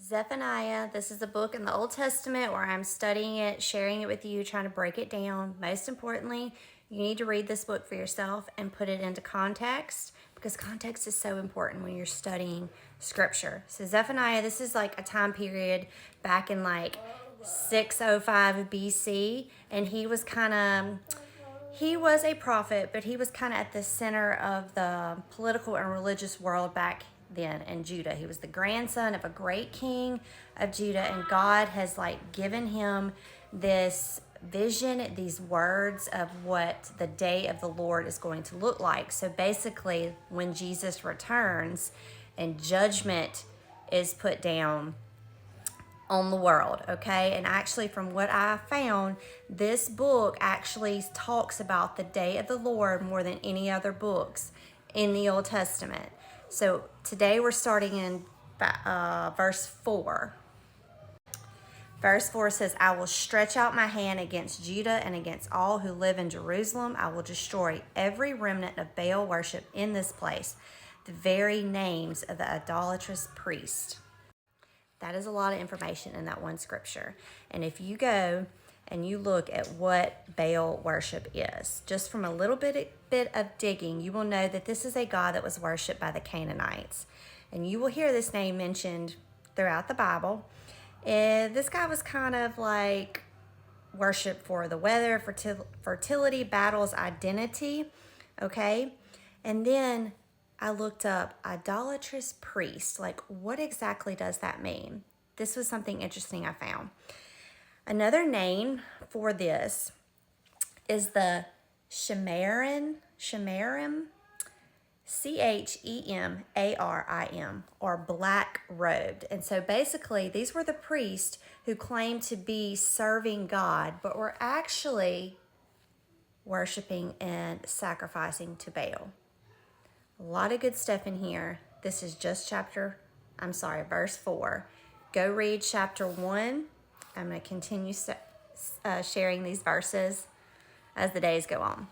Zephaniah, this is a book in the Old Testament where I'm studying it, sharing it with you, trying to break it down. Most importantly, you need to read this book for yourself and put it into context because context is so important when you're studying scripture. So Zephaniah, this is like a time period back in like 605 BC, and he was a prophet, but he was kind of at the center of the political and religious world back then in Judah. He was the grandson of a great king of Judah, and God has like given him this vision, these words of what the day of the Lord is going to look like. So basically, when Jesus returns and judgment is put down on the world, okay? And actually, from what I found, this book actually talks about the day of the Lord more than any other books in the Old Testament. So today we're starting in verse 4. Verse 4 says, I will stretch out my hand against Judah and against all who live in Jerusalem. I will destroy every remnant of Baal worship in this place, the very names of the idolatrous priest. That is a lot of information in that one scripture. And if you go and you look at what Baal worship is, just from a little bit of digging, you will know that this is a god that was worshipped by the Canaanites. And you will hear this name mentioned throughout the Bible. And this guy was kind of like worship for the weather, fertility, battles, identity, okay? And then I looked up idolatrous priest. Like, what exactly does that mean? This was something interesting I found. Another name for this is the Chemarim, Chemarim, or black robed. And so basically, these were the priests who claimed to be serving God, but were actually worshiping and sacrificing to Baal. A lot of good stuff in here. This is just verse 4. Go read chapter 1. I'm going to continue sharing these verses as the days go on.